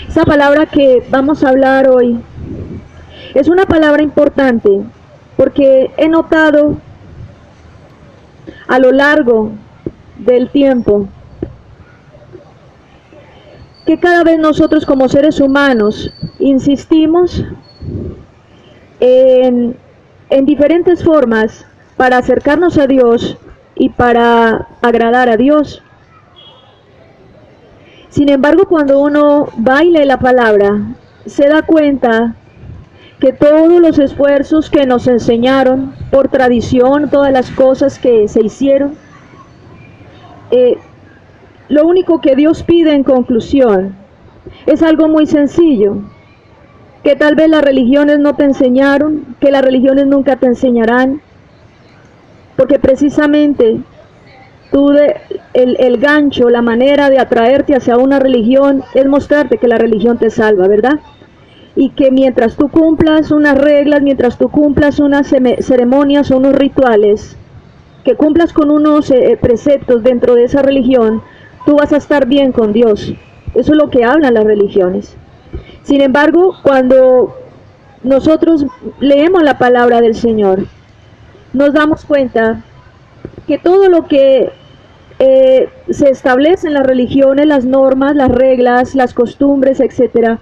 Esta palabra que vamos a hablar hoy es una palabra importante porque he notado a lo largo del tiempo que cada vez nosotros como seres humanos insistimos en diferentes formas para acercarnos a Dios y para agradar a Dios. Sin embargo, cuando uno va y lee la palabra, se da cuenta que todos los esfuerzos que nos enseñaron por tradición, todas las cosas que se hicieron, lo único que Dios pide en conclusión es algo muy sencillo, que tal vez las religiones no te enseñaron, que las religiones nunca te enseñarán, porque precisamente el gancho, la manera de atraerte hacia una religión es mostrarte que la religión te salva, ¿verdad? Y que mientras tú cumplas unas reglas, mientras tú cumplas unas ceremonias o unos rituales, que cumplas con unos preceptos dentro de esa religión, tú vas a estar bien con Dios. Eso es lo que hablan las religiones. Sin embargo, cuando nosotros leemos la palabra del Señor, nos damos cuenta que todo lo que se establece en las religiones, las normas, las reglas, las costumbres, etcétera,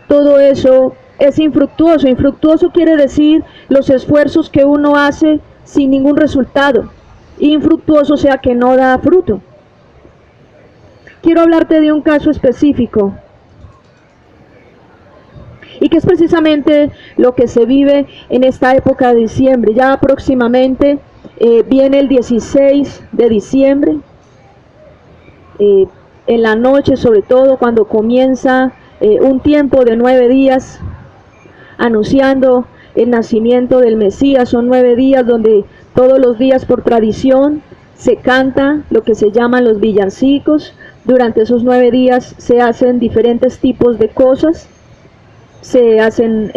todo eso es infructuoso. Infructuoso quiere decir los esfuerzos que uno hace sin ningún resultado. Infructuoso, o sea, que no da fruto. Quiero hablarte de un caso específico y que es precisamente lo que se vive en esta época de diciembre. Ya próximamente viene el 16 de diciembre, en la noche sobre todo, cuando comienza un tiempo de 9 días anunciando el nacimiento del Mesías. Son 9 días donde todos los días por tradición se canta lo que se llaman los villancicos. Durante esos 9 días se hacen diferentes tipos de cosas, se hacen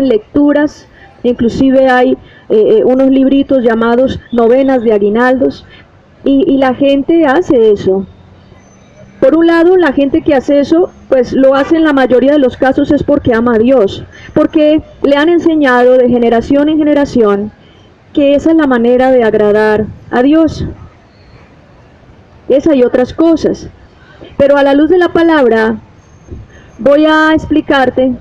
lecturas, inclusive hay unos libritos llamados novenas de aguinaldos, y la gente hace eso. Por un lado, la gente que hace eso, pues lo hace en la mayoría de los casos es porque ama a Dios, porque le han enseñado de generación en generación que esa es la manera de agradar a Dios. Esa y otras cosas. Pero a la luz de la palabra, voy a explicarte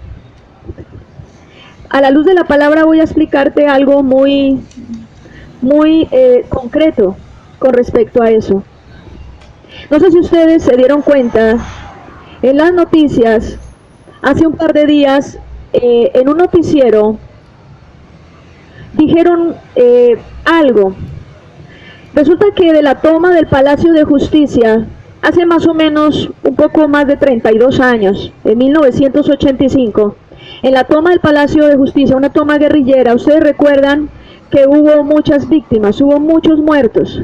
algo muy concreto con respecto a eso. No sé si ustedes se dieron cuenta, en las noticias, hace un par de días, en un noticiero, dijeron algo. Resulta que de la toma del Palacio de Justicia, hace más o menos un poco más de 32 años, en 1985, en la toma del Palacio de Justicia, una toma guerrillera, ustedes recuerdan que hubo muchas víctimas, hubo muchos muertos.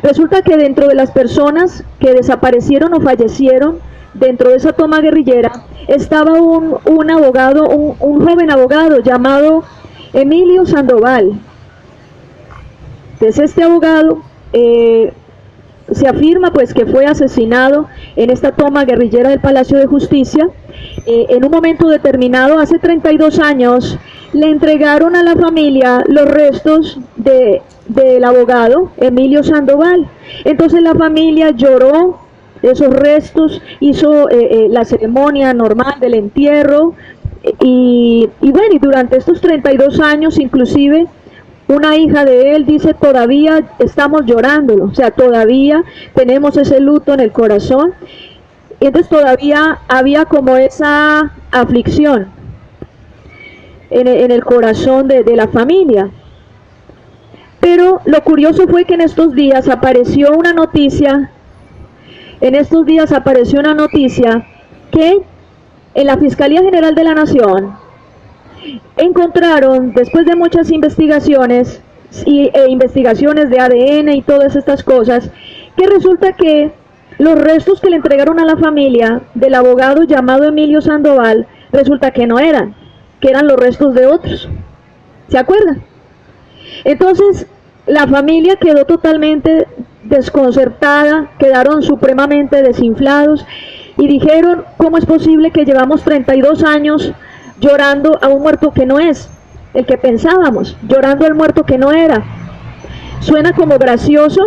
Resulta que dentro de las personas que desaparecieron o fallecieron dentro de esa toma guerrillera, estaba un abogado, un joven abogado llamado Emilio Sandoval. Entonces este abogado se afirma pues que fue asesinado en esta toma guerrillera del Palacio de Justicia. En un momento determinado, hace 32 años, le entregaron a la familia los restos del abogado Emilio Sandoval. Entonces la familia lloró esos restos, hizo la ceremonia normal del entierro, y bueno, y durante estos 32 años inclusive una hija de él dice, todavía estamos llorándolo, o sea, todavía tenemos ese luto en el corazón. Y entonces todavía había como esa aflicción en el corazón de la familia. Pero lo curioso fue que en estos días apareció una noticia, que en la Fiscalía General de la Nación encontraron, después de muchas investigaciones investigaciones de ADN y todas estas cosas, que resulta que los restos que le entregaron a la familia del abogado llamado Emilio Sandoval, resulta que no eran, que eran los restos de otros. ¿Se acuerdan? Entonces, la familia quedó totalmente desconcertada, quedaron supremamente desinflados. y dijeron, ¿cómo es posible que llevamos 32 años llorando a un muerto que no es el que pensábamos, llorando al muerto que no era? Suena como gracioso,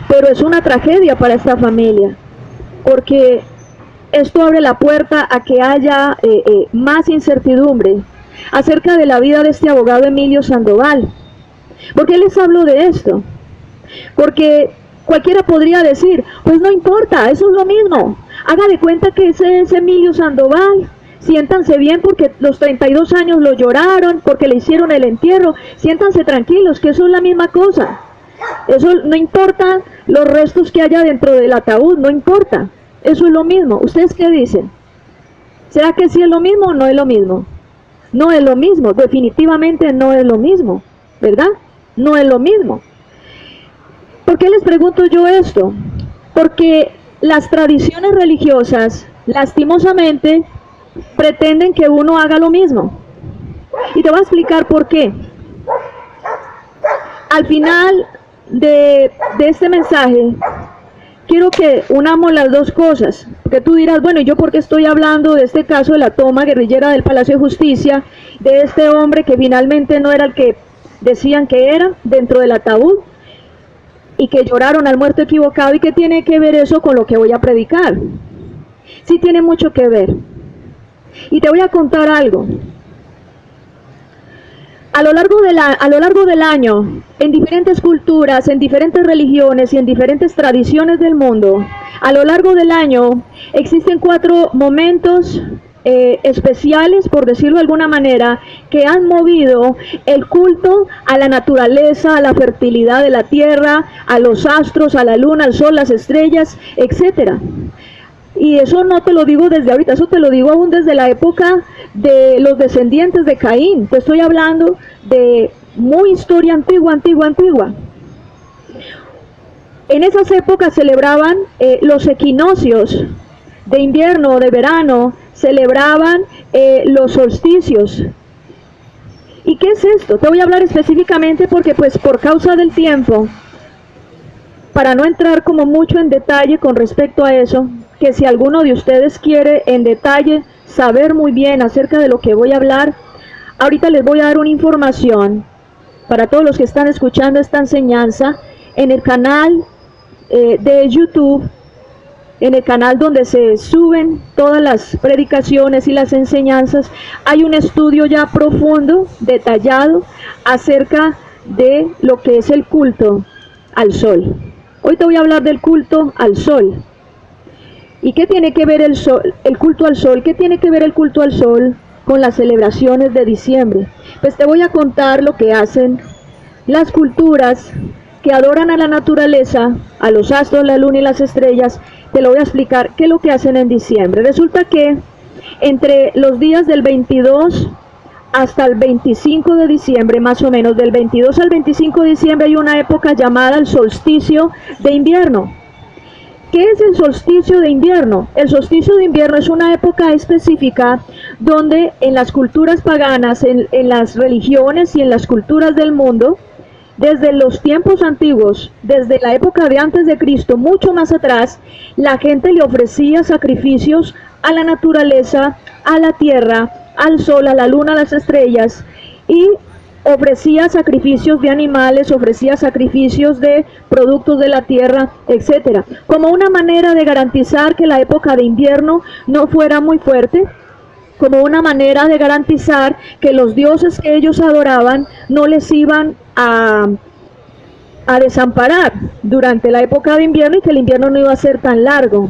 pero es una tragedia para esta familia, porque esto abre la puerta a que haya más incertidumbre acerca de la vida de este abogado Emilio Sandoval. ¿Por qué les hablo de esto? Porque cualquiera podría decir, pues no importa, eso es lo mismo, haga de cuenta que ese es Emilio Sandoval, siéntanse bien porque los 32 años lo lloraron, porque le hicieron el entierro, siéntanse tranquilos, que eso es la misma cosa, eso no importa los restos que haya dentro del ataúd, no importa, eso es lo mismo. ¿Ustedes qué dicen? ¿Será que sí es lo mismo o no es lo mismo? No es lo mismo, definitivamente no es lo mismo, ¿verdad? No es lo mismo. ¿Por qué les pregunto yo esto? Porque las tradiciones religiosas, lastimosamente, pretenden que uno haga lo mismo. Y te voy a explicar por qué. Al final de este mensaje, quiero que unamos las dos cosas, porque tú dirás, bueno, ¿yo por qué estoy hablando de este caso de la toma guerrillera del Palacio de Justicia, de este hombre que finalmente no era el que decían que era dentro del ataúd, y que lloraron al muerto equivocado? ¿Y qué tiene que ver eso con lo que voy a predicar? Sí tiene mucho que ver. Y te voy a contar algo. A lo largo del año, en diferentes culturas, en diferentes religiones y en diferentes tradiciones del mundo, a lo largo del año existen 4 momentos especiales, por decirlo de alguna manera, que han movido el culto a la naturaleza, a la fertilidad de la tierra, a los astros, a la luna, al sol, las estrellas, etcétera. Y eso no te lo digo desde ahorita, eso te lo digo aún desde la época de los descendientes de Caín. Te estoy hablando de muy historia antigua. En esas épocas celebraban los equinoccios de invierno o de verano, celebraban los solsticios. ¿Y qué es esto? Te voy a hablar específicamente porque pues por causa del tiempo, para no entrar como mucho en detalle con respecto a eso, que si alguno de ustedes quiere en detalle saber muy bien acerca de lo que voy a hablar, ahorita les voy a dar una información para todos los que están escuchando esta enseñanza en el canal de YouTube, en el canal donde se suben todas las predicaciones y las enseñanzas. Hay un estudio ya profundo, detallado, acerca de lo que es el culto al sol. Hoy te voy a hablar del culto al sol. ¿Y qué tiene que ver el culto al sol? ¿Qué tiene que ver el culto al sol con las celebraciones de diciembre? Pues te voy a contar lo que hacen las culturas que adoran a la naturaleza, a los astros, la luna y las estrellas. Te lo voy a explicar qué es lo que hacen en diciembre. Resulta que entre los días del 22 hasta el 25 de diciembre, más o menos, del 22 al 25 de diciembre hay una época llamada el solsticio de invierno. ¿Qué es el solsticio de invierno? El solsticio de invierno es una época específica donde en las culturas paganas, en las religiones y en las culturas del mundo, desde los tiempos antiguos, desde la época de antes de Cristo, mucho más atrás, la gente le ofrecía sacrificios a la naturaleza, a la tierra, al sol, a la luna, a las estrellas, y ofrecía sacrificios de animales, ofrecía sacrificios de productos de la tierra, etcétera, como una manera de garantizar que la época de invierno no fuera muy fuerte, como una manera de garantizar que los dioses que ellos adoraban no les iban a desamparar durante la época de invierno y que el invierno no iba a ser tan largo.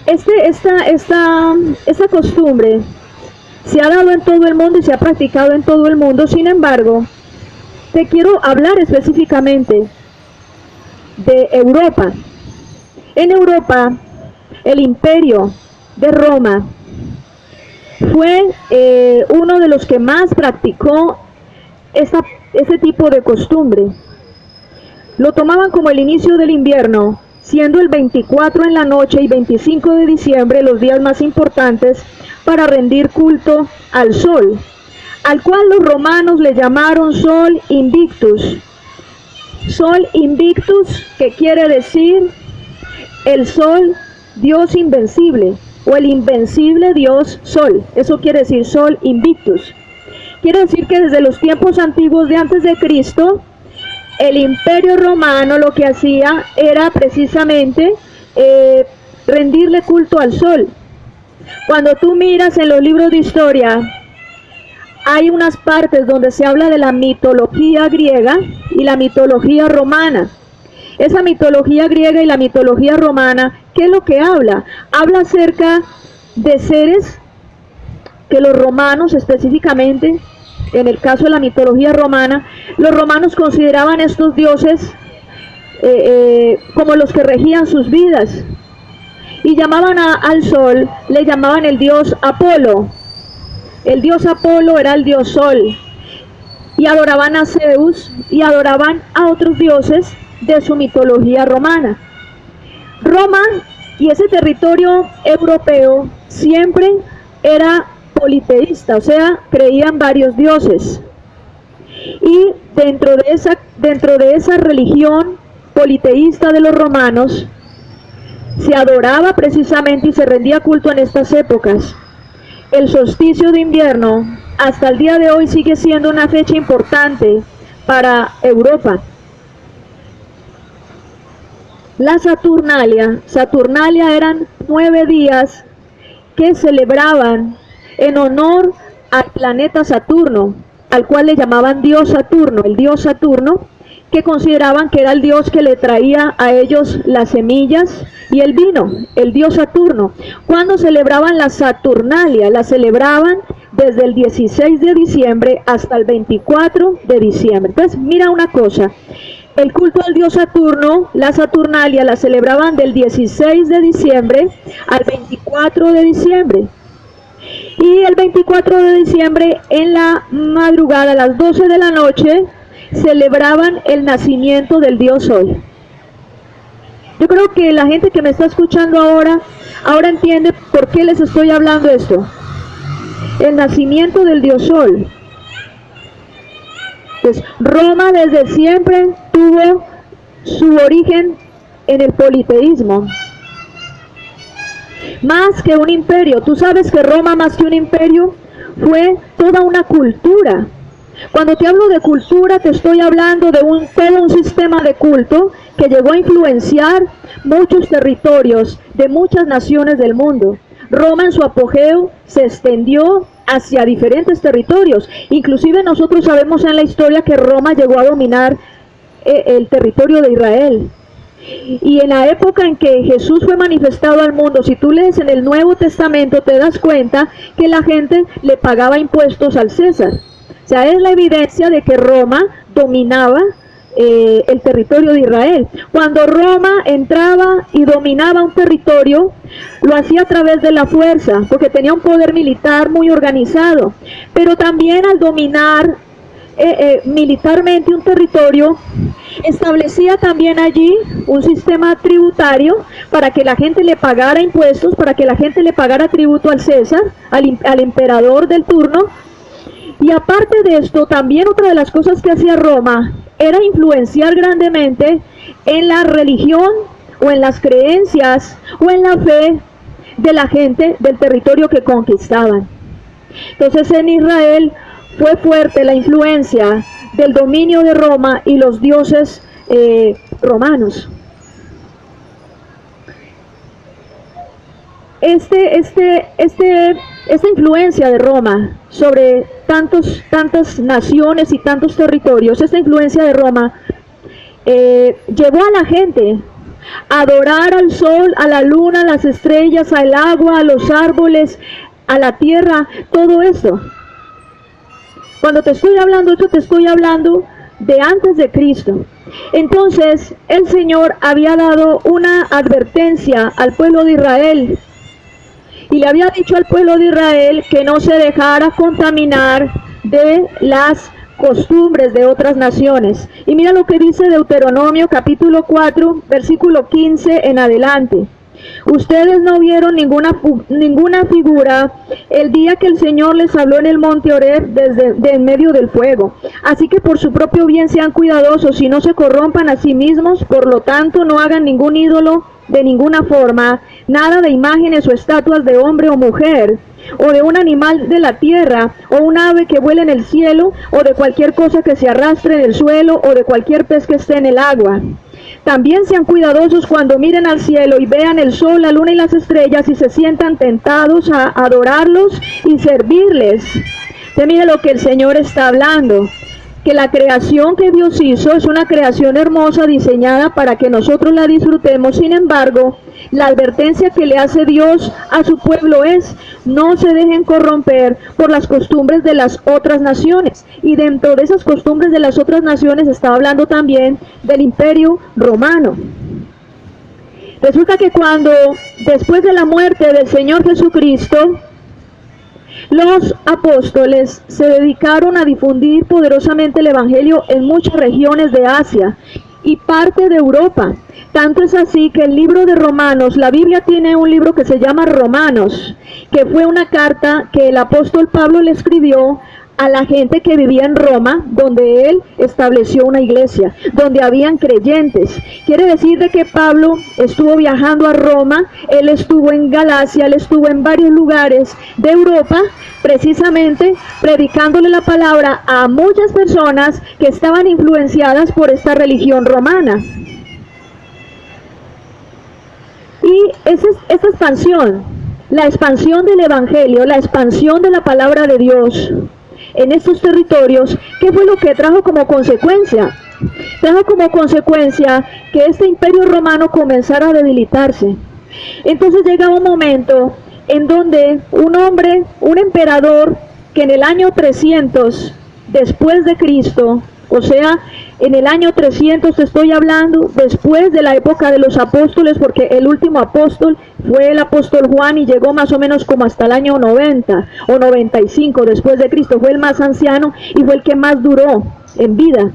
Esta costumbre se ha dado en todo el mundo y se ha practicado en todo el mundo. Sin embargo, te quiero hablar específicamente de Europa. En Europa, el imperio de Roma fue uno de los que más practicó este tipo de costumbre. Lo tomaban como el inicio del invierno, siendo el 24 en la noche y 25 de diciembre los días más importantes para rendir culto al sol, al cual los romanos le llamaron Sol Invictus. Sol Invictus, que quiere decir el sol, Dios invencible, o el invencible Dios Sol. Eso quiere decir Sol Invictus. Quiere decir que desde los tiempos antiguos de antes de Cristo, el Imperio Romano lo que hacía era precisamente rendirle culto al sol. Cuando tú miras en los libros de historia, hay unas partes donde se habla de la mitología griega y la mitología romana. Esa mitología griega y la mitología romana, ¿qué es lo que habla? Habla acerca de seres que los romanos específicamente, en el caso de la mitología romana, los romanos consideraban estos dioses como los que regían sus vidas. Y llamaban al sol, le llamaban el dios Apolo. El dios Apolo era el dios sol. Y adoraban a Zeus y adoraban a otros dioses de su mitología romana. Roma y ese territorio europeo siempre era politeísta, o sea, creían varios dioses. Y dentro de esa religión politeísta de los romanos, se adoraba precisamente y se rendía culto en estas épocas. El solsticio de invierno hasta el día de hoy sigue siendo una fecha importante para Europa. La Saturnalia eran 9 días que celebraban en honor al planeta Saturno, al cual le llamaban Dios Saturno, el Dios Saturno, que consideraban que era el Dios que le traía a ellos las semillas y el vino, el Dios Saturno. Cuando celebraban la Saturnalia, la celebraban desde el 16 de diciembre hasta el 24 de diciembre. Entonces, mira una cosa, el culto al Dios Saturno, la Saturnalia, la celebraban del 16 de diciembre al 24 de diciembre. Y el 24 de diciembre, en la madrugada, a las 12 de la noche, celebraban el nacimiento del Dios Sol. Yo creo que la gente que me está escuchando ahora entiende por qué les estoy hablando esto. El nacimiento del Dios Sol. Pues Roma desde siempre tuvo su origen en el politeísmo. Más que un imperio. Tú sabes que Roma, más que un imperio, fue toda una cultura. Cuando te hablo de cultura, te estoy hablando de todo un sistema de culto que llegó a influenciar muchos territorios de muchas naciones del mundo. Roma en su apogeo se extendió hacia diferentes territorios. Inclusive nosotros sabemos en la historia que Roma llegó a dominar el territorio de Israel. Y en la época en que Jesús fue manifestado al mundo, si tú lees en el Nuevo Testamento, te das cuenta que la gente le pagaba impuestos al César. O sea, es la evidencia de que Roma dominaba el territorio de Israel. Cuando Roma entraba y dominaba un territorio, lo hacía a través de la fuerza, porque tenía un poder militar muy organizado. Pero también al dominar militarmente un territorio, establecía también allí un sistema tributario para que la gente le pagara impuestos, para que la gente le pagara tributo al César, al emperador del turno. Y aparte de esto, también otra de las cosas que hacía Roma era influenciar grandemente en la religión o en las creencias o en la fe de la gente del territorio que conquistaban. Entonces en Israel fue fuerte la influencia del dominio de Roma y los dioses romanos. Esta influencia de Roma sobre tantas naciones y tantos territorios, esta influencia de Roma llevó a la gente a adorar al sol, a la luna, a las estrellas, al agua, a los árboles, a la tierra, todo esto. Cuando te estoy hablando esto, te estoy hablando de antes de Cristo. Entonces, el Señor había dado una advertencia al pueblo de Israel. Y le había dicho al pueblo de Israel que no se dejara contaminar de las costumbres de otras naciones. Y mira lo que dice Deuteronomio capítulo 4, versículo 15 en adelante. Ustedes no vieron ninguna figura el día que el Señor les habló en el monte Horeb de en medio del fuego. Así que por su propio bien sean cuidadosos y no se corrompan a sí mismos. Por lo tanto, no hagan ningún ídolo de ninguna forma, nada de imágenes o estatuas de hombre o mujer, o de un animal de la tierra, o un ave que vuela en el cielo, o de cualquier cosa que se arrastre en el suelo, o de cualquier pez que esté en el agua. También sean cuidadosos cuando miren al cielo y vean el sol, la luna y las estrellas y se sientan tentados a adorarlos y servirles. Usted mire lo que el Señor está hablando, que la creación que Dios hizo es una creación hermosa diseñada para que nosotros la disfrutemos. Sin embargo, la advertencia que le hace Dios a su pueblo es: no se dejen corromper por las costumbres de las otras naciones. Y dentro de esas costumbres de las otras naciones está hablando también del Imperio Romano. Resulta que cuando, después de la muerte del Señor Jesucristo, los apóstoles se dedicaron a difundir poderosamente el Evangelio en muchas regiones de Asia y parte de Europa. Tanto es así que el libro de Romanos, la Biblia tiene un libro que se llama Romanos, que fue una carta que el apóstol Pablo le escribió a la gente que vivía en Roma, donde él estableció una iglesia, donde habían creyentes. Quiere decir de que Pablo estuvo viajando a Roma, él estuvo en Galacia, él estuvo en varios lugares de Europa, precisamente predicándole la palabra a muchas personas que estaban influenciadas por esta religión romana. Y esta expansión, la expansión del Evangelio, la expansión de la palabra de Dios en estos territorios, ¿qué fue lo que trajo como consecuencia? Trajo como consecuencia que este imperio romano comenzara a debilitarse. Entonces llega un momento en donde un hombre, un emperador, que en el año 300 después de Cristo, o sea, en el año 300 te estoy hablando, después de la época de los apóstoles, porque el último apóstol fue el apóstol Juan y llegó más o menos como hasta el año 90 o 95 después de Cristo, fue el más anciano y fue el que más duró en vida.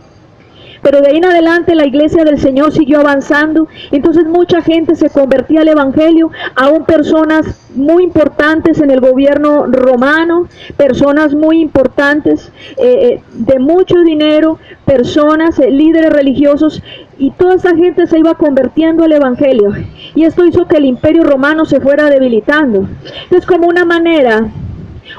Pero de ahí en adelante la iglesia del Señor siguió avanzando, entonces mucha gente se convertía al Evangelio, aún personas muy importantes en el gobierno romano, personas muy importantes, de mucho dinero, personas, líderes religiosos, y toda esa gente se iba convirtiendo al Evangelio, y esto hizo que el imperio romano se fuera debilitando. Entonces, como una manera,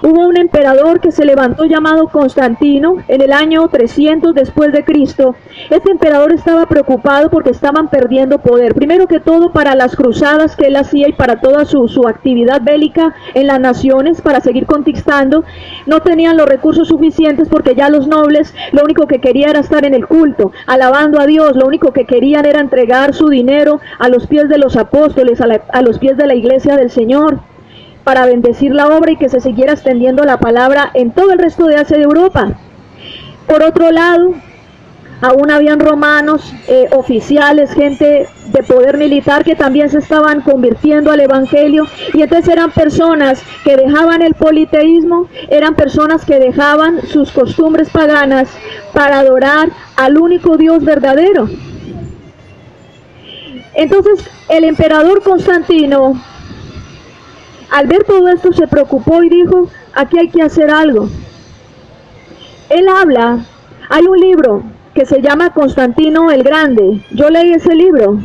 hubo un emperador que se levantó llamado Constantino en el año 300 después de Cristo. Este emperador estaba preocupado porque estaban perdiendo poder. Primero que todo para las cruzadas que él hacía y para toda su actividad bélica en las naciones para seguir conquistando. No tenían los recursos suficientes porque ya los nobles lo único que querían era estar en el culto, alabando a Dios. Lo único que querían era entregar su dinero a los pies de los apóstoles, a los pies de la iglesia del Señor, para bendecir la obra y que se siguiera extendiendo la palabra en todo el resto de Asia y de Europa. Por otro lado, aún habían romanos, oficiales, gente de poder militar que también se estaban convirtiendo al Evangelio, y entonces eran personas que dejaban el politeísmo, eran personas que dejaban sus costumbres paganas para adorar al único Dios verdadero. Entonces el emperador Constantino, al ver todo esto, se preocupó y dijo: aquí hay que hacer algo. Él habla, hay un libro que se llama Constantino el Grande. Yo leí ese libro.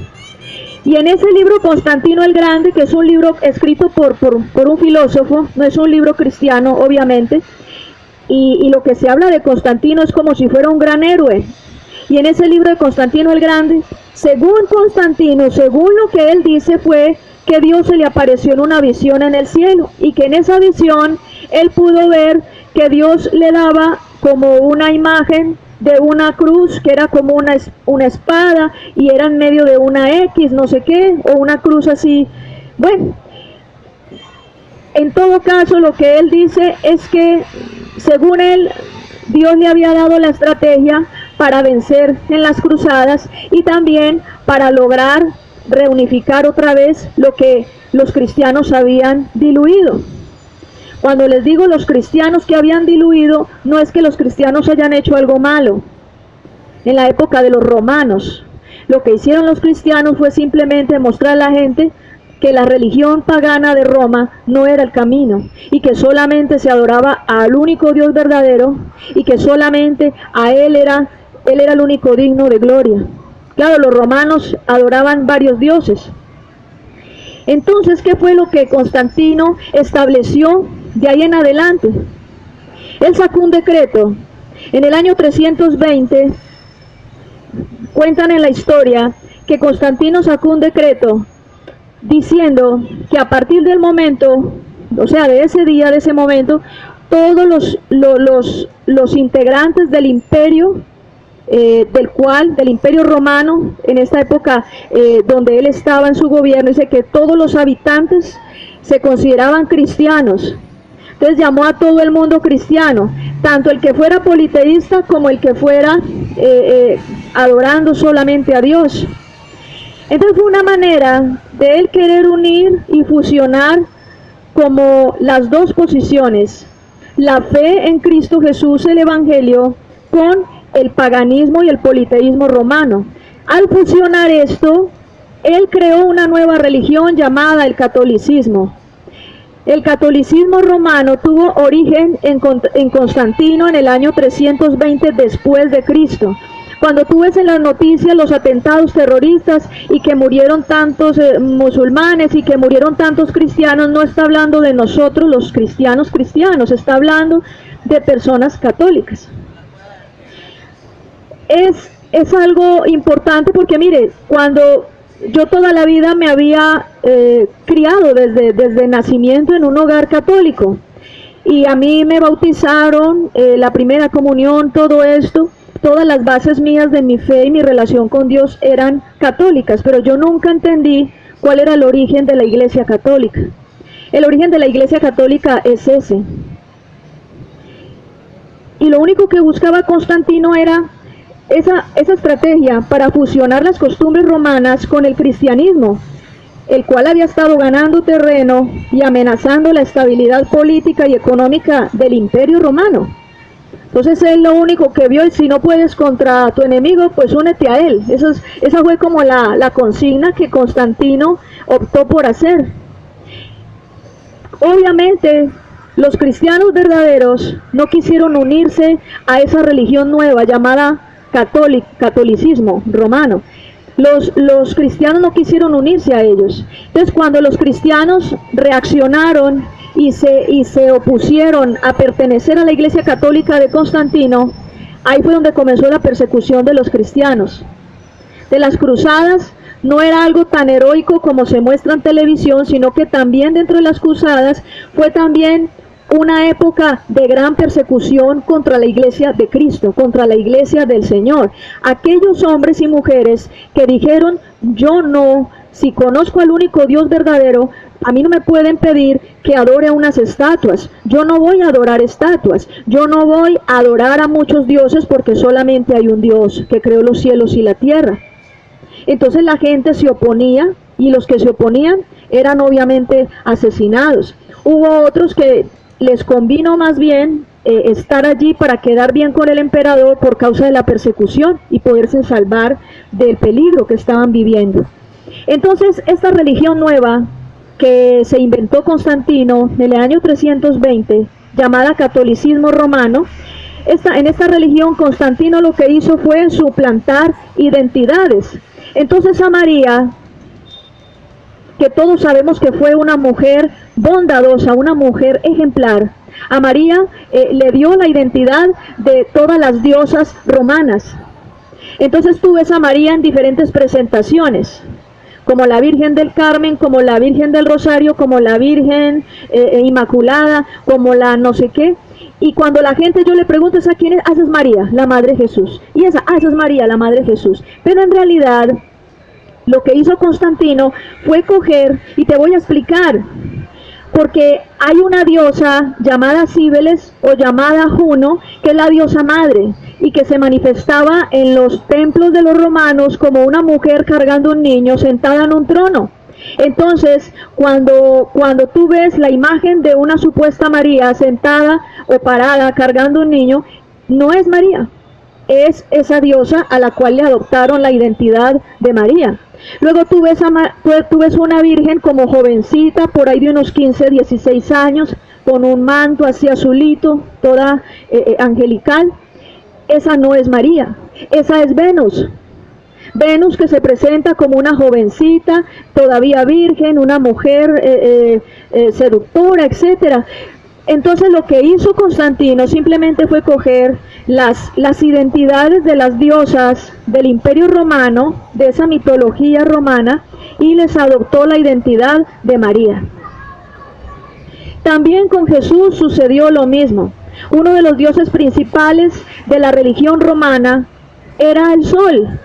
Y en ese libro Constantino el Grande, que es un libro escrito por un filósofo, no es un libro cristiano, obviamente, y lo que se habla de Constantino es como si fuera un gran héroe. Y en ese libro de Constantino el Grande, según Constantino, según lo que él dice, fue que Dios se le apareció en una visión en el cielo, y que en esa visión él pudo ver que Dios le daba como una imagen de una cruz, que era como una espada, y era en medio de una X, no sé qué, o una cruz así. Bueno, en todo caso lo que él dice es que según él, Dios le había dado la estrategia para vencer en las cruzadas y también para lograr reunificar otra vez lo que los cristianos habían diluido. Cuando les digo los cristianos que habían diluido, no es que los cristianos hayan hecho algo malo. En la época de los romanos, lo que hicieron los cristianos fue simplemente mostrar a la gente que la religión pagana de Roma no era el camino, y que solamente se adoraba al único Dios verdadero, y que solamente a Él era el único digno de gloria. Claro, los romanos adoraban varios dioses, Entonces, ¿qué fue lo que Constantino estableció de ahí en adelante? Él sacó un decreto. En el año 320, cuentan en la historia que Constantino sacó un decreto diciendo que a partir del momento, o sea, de ese día, de ese momento, todos los integrantes del imperio, del imperio romano, en esta época donde él estaba en su gobierno, dice que todos los habitantes se consideraban cristianos. Entonces llamó a todo el mundo cristiano, tanto el que fuera politeísta como el que fuera adorando solamente a Dios. Entonces fue una manera de él querer unir y fusionar como las dos posiciones, la fe en Cristo Jesús, el Evangelio, con el paganismo y el politeísmo romano. Al fusionar esto, él creó una nueva religión llamada el catolicismo. El catolicismo romano tuvo origen en Constantino en el año 320 después de Cristo. Cuando tú ves en las noticias los atentados terroristas y que murieron tantos musulmanes y que murieron tantos cristianos, no está hablando de nosotros los cristianos, está hablando de personas católicas. Es algo importante porque mire, cuando yo toda la vida me había criado desde nacimiento en un hogar católico y a mí me bautizaron, la primera comunión, todo esto, todas las bases mías de mi fe y mi relación con Dios eran católicas, pero yo nunca entendí cuál era el origen de la Iglesia Católica. El origen de la Iglesia Católica es ese. Y lo único que buscaba Constantino era esa estrategia para fusionar las costumbres romanas con el cristianismo, el cual había estado ganando terreno y amenazando la estabilidad política y económica del Imperio Romano. Entonces él lo único que vio es, si no puedes contra tu enemigo, pues únete a él. Esa fue como la consigna que Constantino optó por hacer. Obviamente los cristianos verdaderos no quisieron unirse a esa religión nueva llamada catolicismo romano. Los cristianos no quisieron unirse a ellos. Entonces cuando los cristianos reaccionaron y se opusieron a pertenecer a la Iglesia Católica de Constantino, ahí fue donde comenzó la persecución de los cristianos. De las cruzadas no era algo tan heroico como se muestra en televisión, sino que también dentro de las cruzadas fue también una época de gran persecución contra la Iglesia de Cristo, contra la Iglesia del Señor. Aquellos hombres y mujeres que dijeron, yo no, si conozco al único Dios verdadero, a mí no me pueden pedir que adore a unas estatuas. Yo no voy a adorar estatuas. Yo no voy a adorar a muchos dioses porque solamente hay un Dios que creó los cielos y la tierra. Entonces la gente se oponía y los que se oponían eran obviamente asesinados. Hubo otros que les convino más bien estar allí para quedar bien con el emperador por causa de la persecución y poderse salvar del peligro que estaban viviendo. Entonces esta religión nueva que se inventó Constantino en el año 320, llamada catolicismo romano, en esta religión Constantino lo que hizo fue suplantar identidades. Entonces a María, que todos sabemos que fue una mujer bondadosa, una mujer ejemplar, a María le dio la identidad de todas las diosas romanas. Entonces tú ves a María en diferentes presentaciones, como la Virgen del Carmen, como la Virgen del Rosario, como la Virgen Inmaculada, como la no sé qué. Y cuando la gente, yo le pregunto, ¿a quién es? Esa es María, la Madre de Jesús. Y esa es María, la Madre de Jesús. Pero en realidad, lo que hizo Constantino fue coger, y te voy a explicar, porque hay una diosa llamada Cíbeles o llamada Juno, que es la diosa madre, y que se manifestaba en los templos de los romanos como una mujer cargando un niño sentada en un trono. Entonces, cuando tú ves la imagen de una supuesta María sentada o parada cargando un niño, no es María, es esa diosa a la cual le adoptaron la identidad de María. Luego tú ves una virgen como jovencita, por ahí de unos 15, 16 años, con un manto así azulito, toda angelical. Esa no es María, esa es Venus. Venus, que se presenta como una jovencita, todavía virgen, una mujer seductora, etcétera. Entonces lo que hizo Constantino simplemente fue coger las identidades de las diosas del Imperio Romano, de esa mitología romana, y les adoptó la identidad de María. También con Jesús sucedió lo mismo. Uno de los dioses principales de la religión romana era el sol,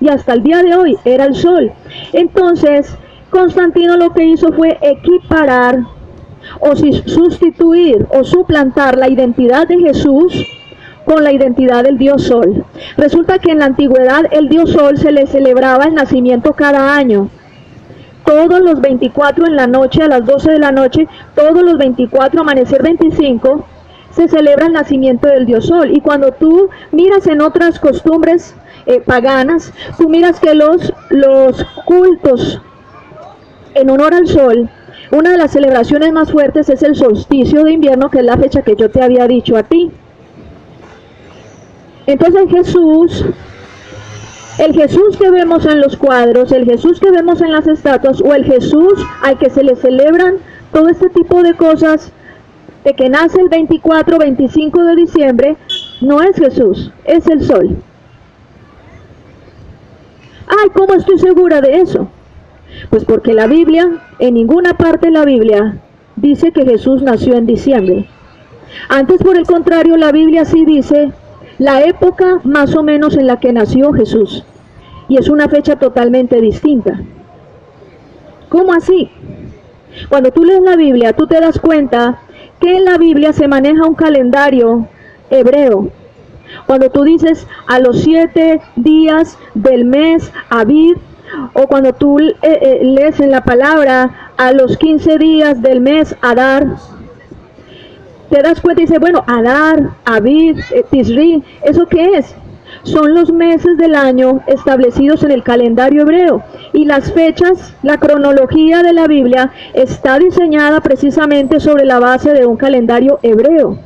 y hasta el día de hoy era el sol. Entonces Constantino lo que hizo fue equiparar o sustituir o suplantar la identidad de Jesús con la identidad del dios sol. Resulta que en la antigüedad el dios sol se le celebraba el nacimiento cada año. Todos los 24 en la noche, a las 12 de la noche, todos los 24, amanecer 25, se celebra el nacimiento del dios sol. Y cuando tú miras en otras costumbres paganas, tú miras que los cultos en honor al sol, una de las celebraciones más fuertes es el solsticio de invierno, que es la fecha que yo te había dicho a ti. Entonces el Jesús que vemos en los cuadros, el Jesús que vemos en las estatuas, o el Jesús al que se le celebran todo este tipo de cosas, de que nace el 24, 25 de diciembre, no es Jesús, es el sol. Ay, ¿cómo estoy segura de eso? Pues porque la Biblia, en ninguna parte de la Biblia, dice que Jesús nació en diciembre. Antes, por el contrario, la Biblia sí dice la época más o menos en la que nació Jesús. Y es una fecha totalmente distinta. ¿Cómo así? Cuando tú lees la Biblia, tú te das cuenta que en la Biblia se maneja un calendario hebreo. Cuando tú dices a los 7 días del mes Abib, o cuando tú lees en la palabra a los 15 días del mes Adar, te das cuenta y dices, bueno, Adar, Abib, Tisri, ¿eso qué es? Son los meses del año establecidos en el calendario hebreo, y las fechas, la cronología de la Biblia está diseñada precisamente sobre la base de un calendario hebreo.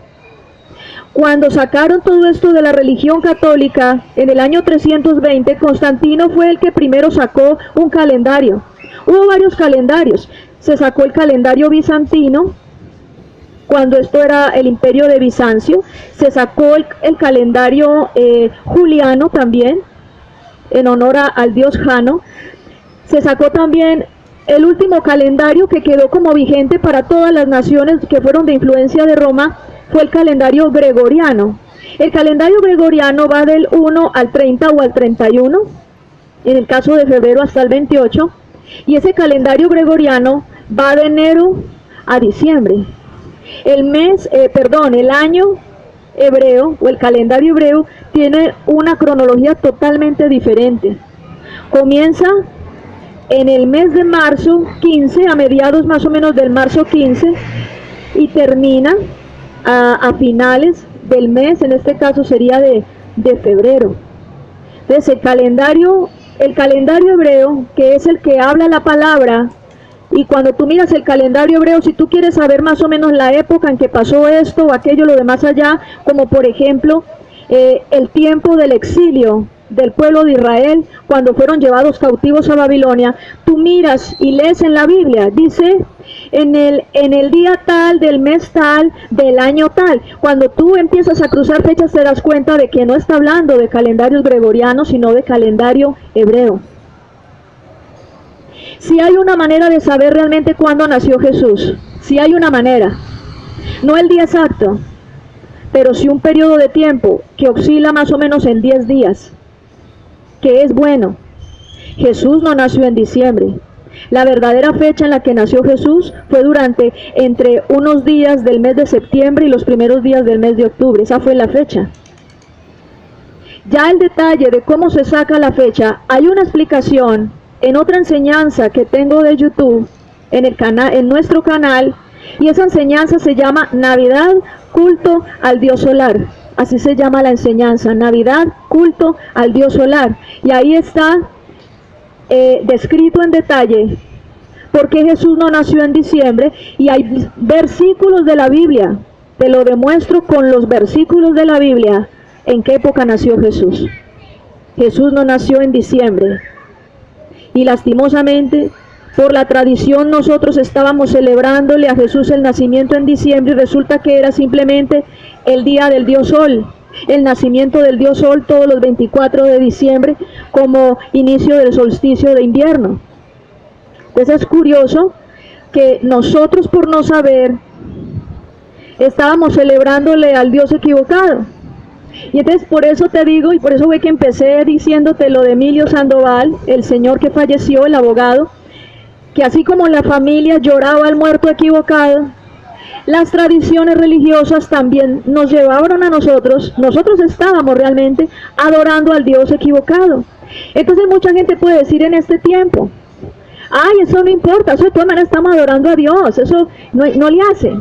Cuando sacaron todo esto de la religión católica en el año 320, Constantino fue el que primero sacó un calendario. Hubo varios calendarios. Se sacó el calendario bizantino, cuando esto era el imperio de Bizancio. Se sacó el calendario juliano también, en honor al dios Jano. Se sacó también el último calendario que quedó como vigente para todas las naciones que fueron de influencia de Roma, fue el calendario gregoriano. El calendario gregoriano va del 1 al 30 o al 31, en el caso de febrero hasta el 28, y ese calendario gregoriano va de enero a diciembre. El año hebreo o el calendario hebreo tiene una cronología totalmente diferente. Comienza en el mes de marzo 15, a mediados más o menos del marzo 15, y termina a finales del mes, en este caso sería de febrero. Entonces el calendario hebreo, que es el que habla la palabra, y cuando tú miras el calendario hebreo, si tú quieres saber más o menos la época en que pasó esto o aquello, lo de más allá, como por ejemplo el tiempo del exilio del pueblo de Israel, cuando fueron llevados cautivos a Babilonia, tú miras y lees en la Biblia, dice en el día tal, del mes tal, del año tal. Cuando tú empiezas a cruzar fechas te das cuenta de que no está hablando de calendarios gregorianos, sino de calendario hebreo. Si hay una manera de saber realmente cuándo nació Jesús, si hay una manera, no el día exacto, pero sí un periodo de tiempo que oscila más o menos en 10 días, que es bueno. Jesús no nació en diciembre. La verdadera fecha en la que nació Jesús fue entre unos días del mes de septiembre y los primeros días del mes de octubre. Esa fue la fecha. Ya el detalle de cómo se saca la fecha, hay una explicación en otra enseñanza que tengo de YouTube, en nuestro canal, y esa enseñanza se llama Navidad, culto al Dios solar. Así se llama la enseñanza, Navidad, culto al Dios solar. Y ahí está descrito en detalle por qué Jesús no nació en diciembre, y hay versículos de la Biblia, te lo demuestro con los versículos de la Biblia, en qué época nació Jesús. Jesús no nació en diciembre. Y lastimosamente, por la tradición, nosotros estábamos celebrándole a Jesús el nacimiento en diciembre y resulta que era simplemente el día del Dios Sol, el nacimiento del Dios Sol todos los 24 de diciembre como inicio del solsticio de invierno. Entonces es curioso que nosotros, por no saber, estábamos celebrándole al Dios equivocado. Y entonces por eso te digo, y por eso fue que empecé diciéndote lo de Emilio Sandoval, el señor que falleció, el abogado, que así como la familia lloraba al muerto equivocado, las tradiciones religiosas también nos llevaron a nosotros estábamos realmente adorando al Dios equivocado. Entonces mucha gente puede decir en este tiempo, ay, eso no importa, eso de todas maneras estamos adorando a Dios, eso no le hace.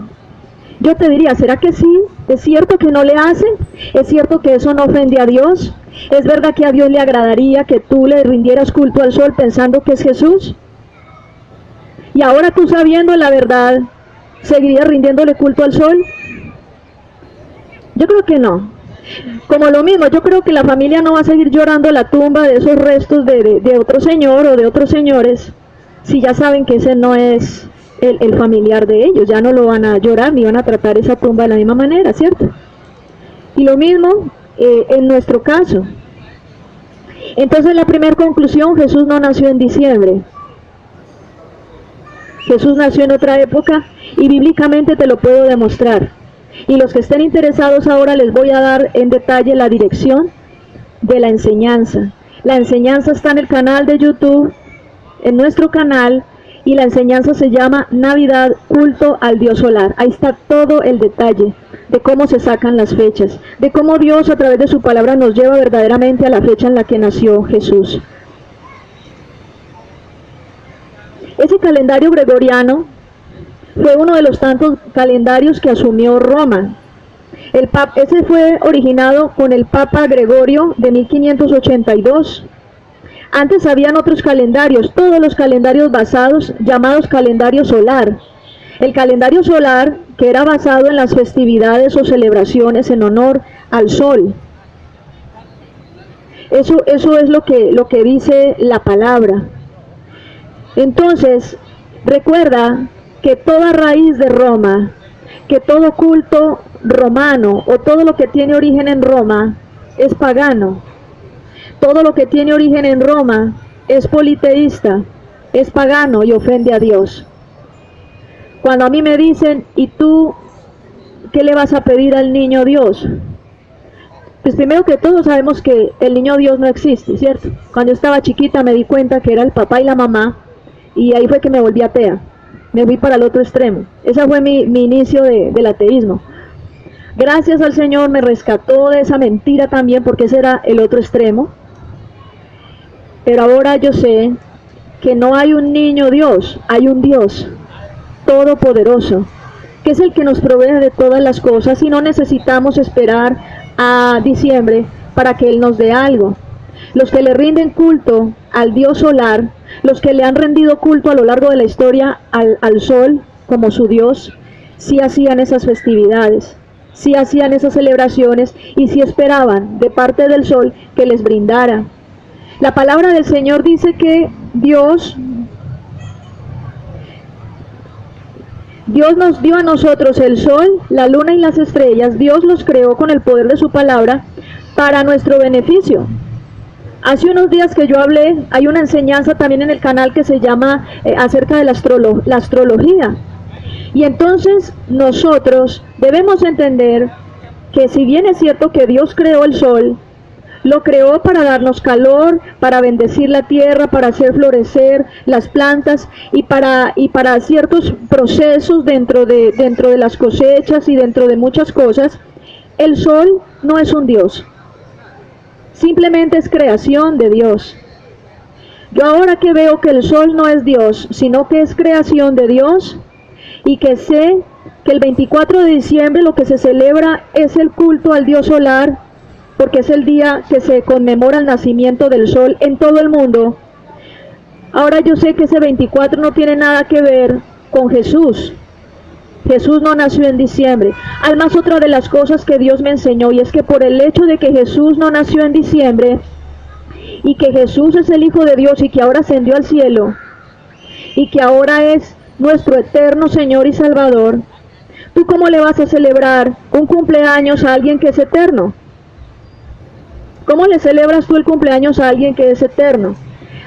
Yo te diría, ¿será que sí? ¿Es cierto que no le hace? ¿Es cierto que eso no ofende a Dios? ¿Es verdad que a Dios le agradaría que tú le rindieras culto al sol pensando que es Jesús? Y ahora tú sabiendo la verdad, ¿seguirías rindiéndole culto al sol? Yo creo que no. Como lo mismo, yo creo que la familia no va a seguir llorando la tumba de esos restos de otro señor o de otros señores, si ya saben que ese no es el familiar de ellos, ya no lo van a llorar ni van a tratar esa tumba de la misma manera, ¿cierto? Y lo mismo en nuestro caso. Entonces la primera conclusión, Jesús no nació en diciembre. Jesús nació en otra época y bíblicamente te lo puedo demostrar. Y los que estén interesados ahora les voy a dar en detalle la dirección de la enseñanza. La enseñanza está en el canal de YouTube, en nuestro canal, y la enseñanza se llama Navidad, culto al Dios solar. Ahí está todo el detalle de cómo se sacan las fechas, de cómo Dios a través de su palabra nos lleva verdaderamente a la fecha en la que nació Jesús. Ese calendario gregoriano fue uno de los tantos calendarios que asumió Roma. Ese fue originado con el Papa Gregorio de 1582. Antes habían otros calendarios, todos los calendarios basados, llamados calendario solar. El calendario solar, que era basado en las festividades o celebraciones en honor al sol. Eso es lo que dice la palabra. Entonces, recuerda que toda raíz de Roma, que todo culto romano o todo lo que tiene origen en Roma es pagano. Todo lo que tiene origen en Roma es politeísta, es pagano y ofende a Dios. Cuando a mí me dicen, ¿y tú qué le vas a pedir al niño Dios? Pues primero que todo sabemos que el niño Dios no existe, ¿cierto? Cuando yo estaba chiquita me di cuenta que era el papá y la mamá y ahí fue que me volví atea. Me fui para el otro extremo. Ese fue mi inicio del ateísmo. Gracias al Señor me rescató de esa mentira también porque ese era el otro extremo. Pero ahora yo sé que no hay un niño Dios, hay un Dios todopoderoso, que es el que nos provee de todas las cosas y no necesitamos esperar a diciembre para que Él nos dé algo. Los que le rinden culto al Dios solar, los que le han rendido culto a lo largo de la historia al sol como su Dios, sí hacían esas festividades, sí hacían esas celebraciones y sí esperaban de parte del sol que les brindara. La palabra del Señor dice que Dios nos dio a nosotros el sol, la luna y las estrellas. Dios los creó con el poder de su palabra para nuestro beneficio. Hace unos días que yo hablé, hay una enseñanza también en el canal que se llama acerca de la astrología. Y entonces nosotros debemos entender que si bien es cierto que Dios creó el sol, lo creó para darnos calor, para bendecir la tierra, para hacer florecer las plantas y para ciertos procesos dentro de las cosechas y dentro de muchas cosas. El sol no es un Dios, simplemente es creación de Dios. Yo ahora que veo que el sol no es Dios, sino que es creación de Dios y que sé que el 24 de diciembre lo que se celebra es el culto al Dios solar, porque es el día que se conmemora el nacimiento del sol en todo el mundo. Ahora yo sé que ese 24 no tiene nada que ver con Jesús. Jesús no nació en diciembre. Además, otra de las cosas que Dios me enseñó, y es que por el hecho de que Jesús no nació en diciembre, y que Jesús es el Hijo de Dios y que ahora ascendió al cielo y que ahora es nuestro eterno Señor y Salvador, ¿tú cómo le vas a celebrar un cumpleaños a alguien que es eterno? ¿Cómo le celebras tú el cumpleaños a alguien que es eterno?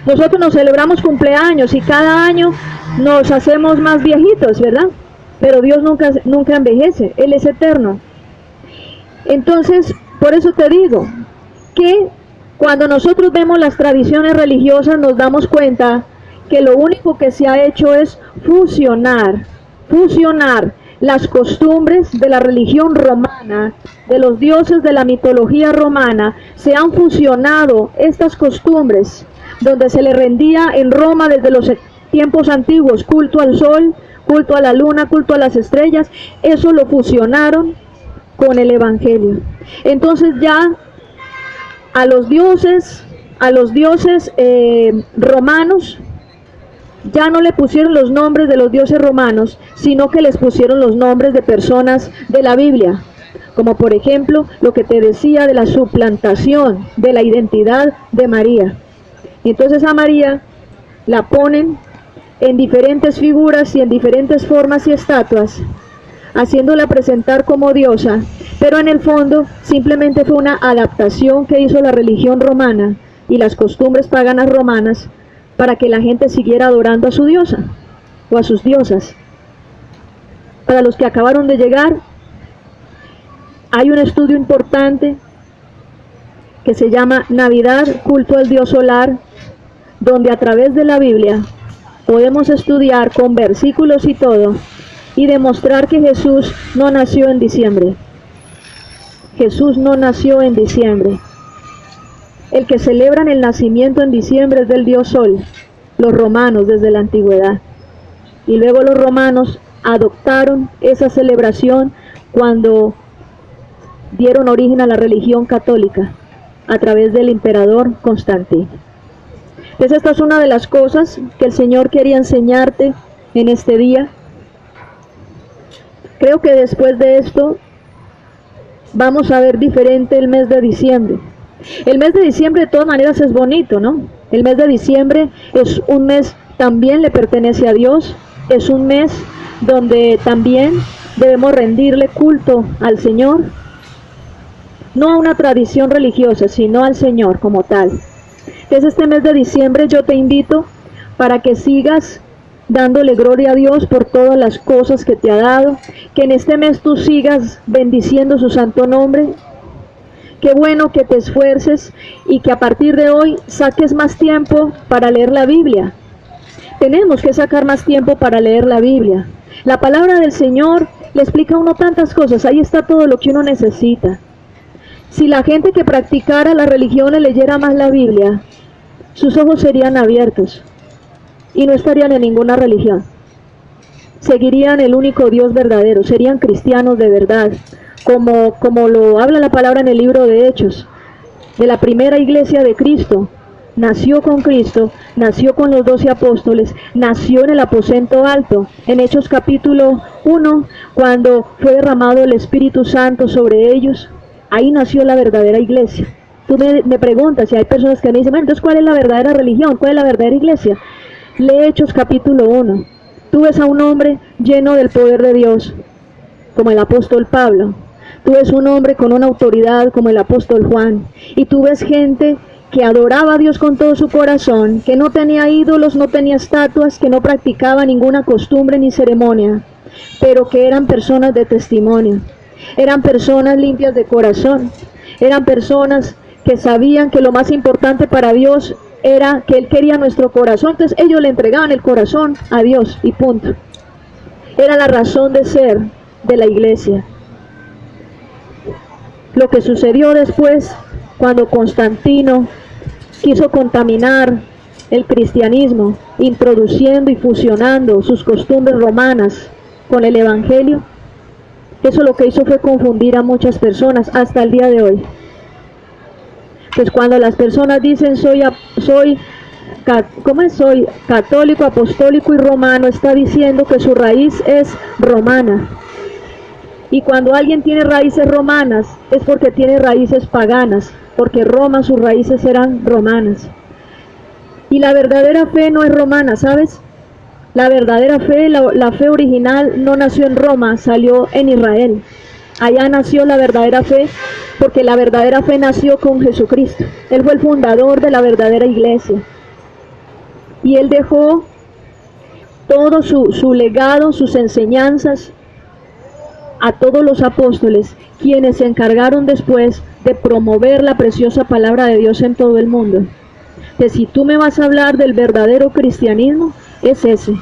Nosotros nos celebramos cumpleaños y cada año nos hacemos más viejitos, ¿verdad? Pero Dios nunca envejece, Él es eterno. Entonces, por eso te digo que cuando nosotros vemos las tradiciones religiosas nos damos cuenta que lo único que se ha hecho es fusionar las costumbres de la religión romana, de los dioses de la mitología romana. Se han fusionado estas costumbres donde se le rendía en Roma desde los tiempos antiguos culto al sol, culto a la luna, culto a las estrellas. Eso lo fusionaron con el evangelio. Entonces ya a los dioses romanos ya no le pusieron los nombres de los dioses romanos, sino que les pusieron los nombres de personas de la Biblia, como por ejemplo lo que te decía de la suplantación de la identidad de María. Y entonces a María la ponen en diferentes figuras y en diferentes formas y estatuas, haciéndola presentar como diosa, pero en el fondo simplemente fue una adaptación que hizo la religión romana y las costumbres paganas romanas para que la gente siguiera adorando a su diosa o a sus diosas. Para los que acabaron de llegar, hay un estudio importante que se llama Navidad, culto al dios solar, donde a través de la Biblia podemos estudiar con versículos y todo y demostrar que Jesús no nació en diciembre. Jesús no nació en diciembre. El que celebran el nacimiento en diciembre es del dios Sol, los romanos desde la antigüedad. Y luego los romanos adoptaron esa celebración cuando dieron origen a la religión católica a través del emperador Constantino. Entonces esta es una de las cosas que el Señor quería enseñarte en este día. Creo que después de esto vamos a ver diferente el mes de diciembre. El mes de diciembre de todas maneras es bonito, ¿no? El mes de diciembre es un mes, también le pertenece a Dios, es un mes donde también debemos rendirle culto al Señor, no a una tradición religiosa, sino al Señor como tal. Entonces este mes de diciembre yo te invito para que sigas dándole gloria a Dios por todas las cosas que te ha dado, que en este mes tú sigas bendiciendo su santo nombre. Qué bueno que te esfuerces y que a partir de hoy saques más tiempo para leer la Biblia. Tenemos que sacar más tiempo para leer la Biblia. La palabra del Señor le explica a uno tantas cosas, ahí está todo lo que uno necesita. Si la gente que practicara las religiones leyera más la Biblia, sus ojos serían abiertos y no estarían en ninguna religión. Seguirían el único Dios verdadero, serían cristianos de verdad, como lo habla la palabra en el libro de Hechos, de la primera iglesia de Cristo. Nació con Cristo, nació con los 12 apóstoles, nació en el aposento alto, en Hechos capítulo 1, cuando fue derramado el Espíritu Santo sobre ellos. Ahí nació la verdadera iglesia. Tú me preguntas si hay personas que me dicen, bueno, entonces ¿cuál es la verdadera religión? ¿Cuál es la verdadera iglesia? Lee Hechos capítulo 1. Tú ves a un hombre lleno del poder de Dios, como el apóstol Pablo. Tú ves un hombre con una autoridad como el apóstol Juan. Y tú ves gente que adoraba a Dios con todo su corazón, que no tenía ídolos, no tenía estatuas, que no practicaba ninguna costumbre ni ceremonia, pero que eran personas de testimonio. Eran personas limpias de corazón. Eran personas que sabían que lo más importante para Dios era que Él quería nuestro corazón. Entonces ellos le entregaban el corazón a Dios y punto. Era la razón de ser de la iglesia. Lo que sucedió después, cuando Constantino quiso contaminar el cristianismo, introduciendo y fusionando sus costumbres romanas con el evangelio, eso lo que hizo fue confundir a muchas personas hasta el día de hoy. Pues cuando las personas dicen soy católico, apostólico y romano, está diciendo que su raíz es romana. Y cuando alguien tiene raíces romanas, es porque tiene raíces paganas, porque Roma, sus raíces eran romanas. Y la verdadera fe no es romana, ¿sabes? La verdadera fe, la fe original no nació en Roma, salió en Israel. Allá nació la verdadera fe, porque la verdadera fe nació con Jesucristo. Él fue el fundador de la verdadera iglesia. Y Él dejó todo su legado, sus enseñanzas, a todos los apóstoles, quienes se encargaron después de promover la preciosa palabra de Dios en todo el mundo. Que si tú me vas a hablar del verdadero cristianismo, es ese.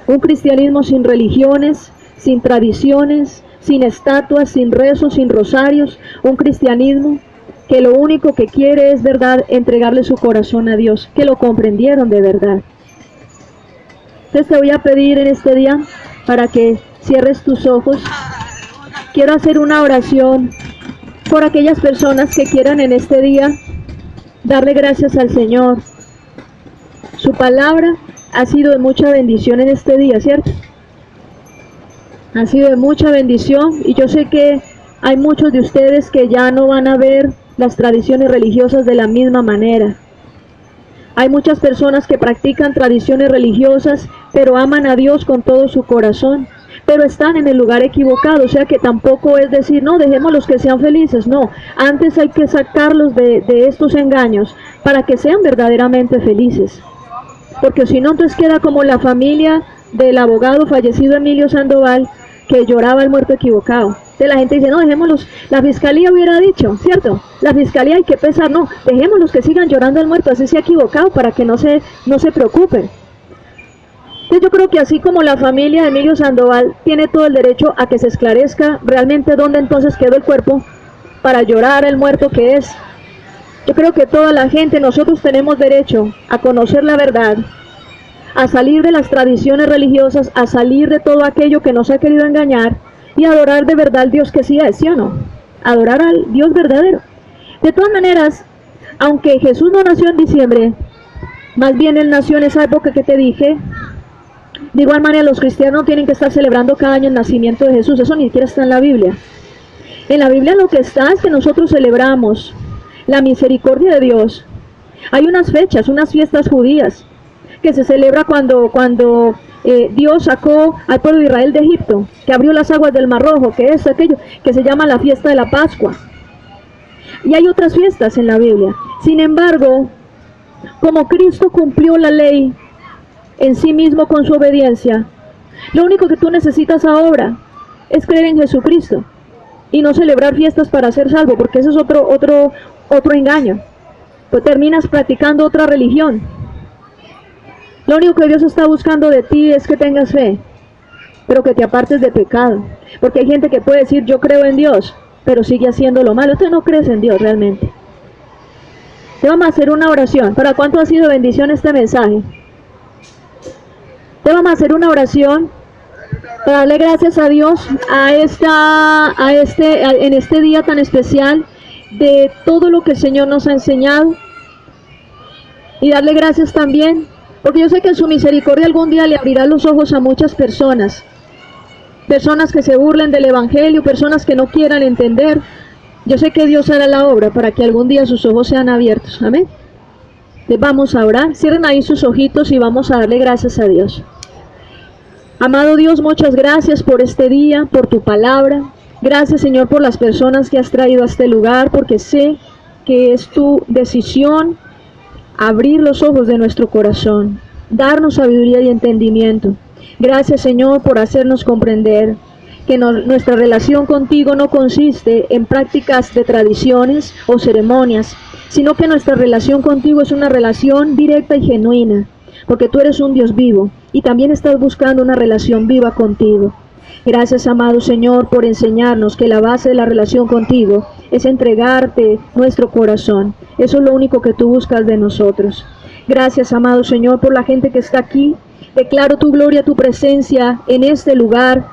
Un cristianismo sin religiones, sin tradiciones, sin estatuas, sin rezos, sin rosarios. Un cristianismo que lo único que quiere es verdad, entregarle su corazón a Dios, que lo comprendieron de verdad. Entonces te voy a pedir en este día para que cierres tus ojos. Quiero hacer una oración por aquellas personas que quieran en este día darle gracias al Señor. Su palabra ha sido de mucha bendición en este día, ¿cierto? Ha sido de mucha bendición y yo sé que hay muchos de ustedes que ya no van a ver las tradiciones religiosas de la misma manera. Hay muchas personas que practican tradiciones religiosas, pero aman a Dios con todo su corazón, pero están en el lugar equivocado. O sea que tampoco es decir, no, dejémoslos que sean felices. No, antes hay que sacarlos de estos engaños para que sean verdaderamente felices. Porque si no, entonces queda como la familia del abogado fallecido Emilio Sandoval, que lloraba el muerto equivocado. Entonces la gente dice, no, dejémoslos, la fiscalía hubiera dicho, ¿cierto? La fiscalía hay que pesar, no, dejémoslos que sigan llorando al muerto, así se ha equivocado, para que no se preocupen. Entonces yo creo que así como la familia de Emilio Sandoval tiene todo el derecho a que se esclarezca realmente dónde entonces quedó el cuerpo para llorar el muerto que es. Yo creo que toda la gente, nosotros tenemos derecho a conocer la verdad, a salir de las tradiciones religiosas, a salir de todo aquello que nos ha querido engañar y adorar de verdad al Dios que sí es, ¿sí o no? Adorar al Dios verdadero. De todas maneras, aunque Jesús no nació en diciembre, más bien Él nació en esa época que te dije. De igual manera, los cristianos tienen que estar celebrando cada año el nacimiento de Jesús. Eso ni siquiera está en la Biblia. En la Biblia lo que está es que nosotros celebramos la misericordia de Dios. Hay unas fechas, unas fiestas judías que se celebra cuando Dios sacó al pueblo de Israel de Egipto, que abrió las aguas del Mar Rojo, que es aquello que se llama la fiesta de la Pascua. Y hay otras fiestas en la Biblia. Sin embargo, como Cristo cumplió la ley en sí mismo con su obediencia, lo único que tú necesitas ahora es creer en Jesucristo y no celebrar fiestas para ser salvo, porque eso es otro engaño. Pues terminas practicando otra religión. Lo único que Dios está buscando de ti es que tengas fe, pero que te apartes de pecado. Porque hay gente que puede decir, yo creo en Dios, pero sigue haciendo lo malo. Tú no crees en Dios realmente. Te vamos a hacer una oración. ¿Para cuánto ha sido bendición este mensaje? Te vamos a hacer una oración para darle gracias a Dios en este día tan especial de todo lo que el Señor nos ha enseñado. Y darle gracias también porque yo sé que en su misericordia algún día le abrirá los ojos a muchas personas. Personas que se burlen del Evangelio, personas que no quieran entender. Yo sé que Dios hará la obra para que algún día sus ojos sean abiertos. Amén. Les vamos a orar. Cierren ahí sus ojitos y vamos a darle gracias a Dios. Amado Dios, muchas gracias por este día, por tu palabra. Gracias, Señor, por las personas que has traído a este lugar, porque sé que es tu decisión abrir los ojos de nuestro corazón, darnos sabiduría y entendimiento. Gracias, Señor, por hacernos comprender que nuestra relación contigo no consiste en prácticas de tradiciones o ceremonias, sino que nuestra relación contigo es una relación directa y genuina, porque tú eres un Dios vivo y también estás buscando una relación viva contigo. Gracias, amado Señor, por enseñarnos que la base de la relación contigo es entregarte nuestro corazón. Eso es lo único que tú buscas de nosotros. Gracias, amado Señor, por la gente que está aquí. Declaro tu gloria, tu presencia en este lugar.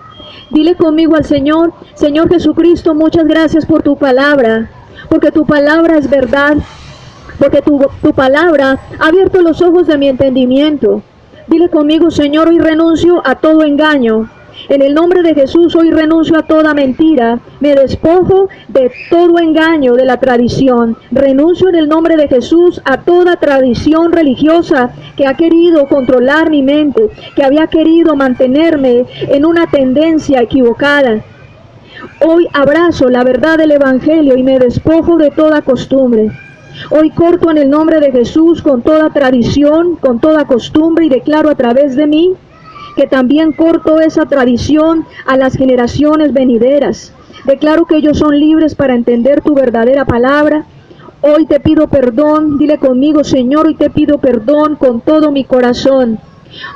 Dile conmigo al Señor, Señor Jesucristo, muchas gracias por tu palabra, porque tu palabra es verdad, porque tu palabra ha abierto los ojos de mi entendimiento. Dile conmigo, Señor, hoy renuncio a todo engaño, En el nombre de Jesús hoy renuncio a toda mentira, me despojo de todo engaño de la tradición. Renuncio en el nombre de Jesús a toda tradición religiosa que ha querido controlar mi mente, que había querido mantenerme en una tendencia equivocada. Hoy abrazo la verdad del Evangelio y me despojo de toda costumbre. Hoy corto en el nombre de Jesús con toda tradición, con toda costumbre, y declaro a través de mí que también corto esa tradición a las generaciones venideras. Declaro que ellos son libres para entender tu verdadera palabra. Hoy te pido perdón, dile conmigo: Señor, hoy te pido perdón con todo mi corazón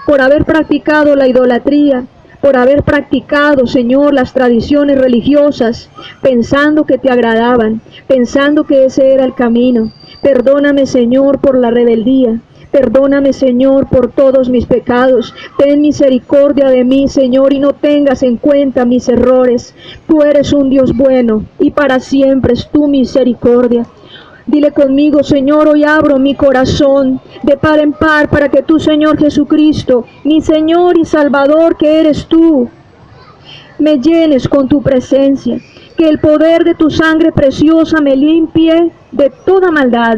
por haber practicado la idolatría, por haber practicado, Señor, las tradiciones religiosas, pensando que te agradaban, pensando que ese era el camino. Perdóname, Señor, por la rebeldía. Perdóname, Señor, por todos mis pecados. Ten misericordia de mí, Señor, y no tengas en cuenta mis errores. Tú eres un Dios bueno y para siempre es tu misericordia. Dile conmigo: Señor, hoy abro mi corazón de par en par para que tú, Señor Jesucristo, mi Señor y Salvador que eres tú, me llenes con tu presencia. Que el poder de tu sangre preciosa me limpie de toda maldad.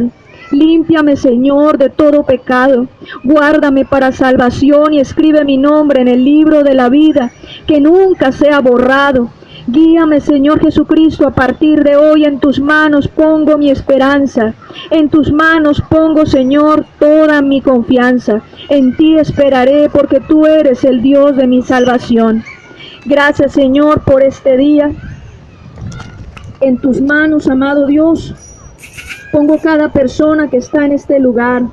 Límpiame, Señor, de todo pecado. Guárdame para salvación y escribe mi nombre en el libro de la vida, que nunca sea borrado. Guíame, Señor Jesucristo, a partir de hoy. En tus manos pongo mi esperanza. En tus manos pongo, Señor, toda mi confianza. En ti esperaré, porque tú eres el Dios de mi salvación. Gracias, Señor, por este día. En tus manos, amado Dios, pongo cada persona que está en este lugar.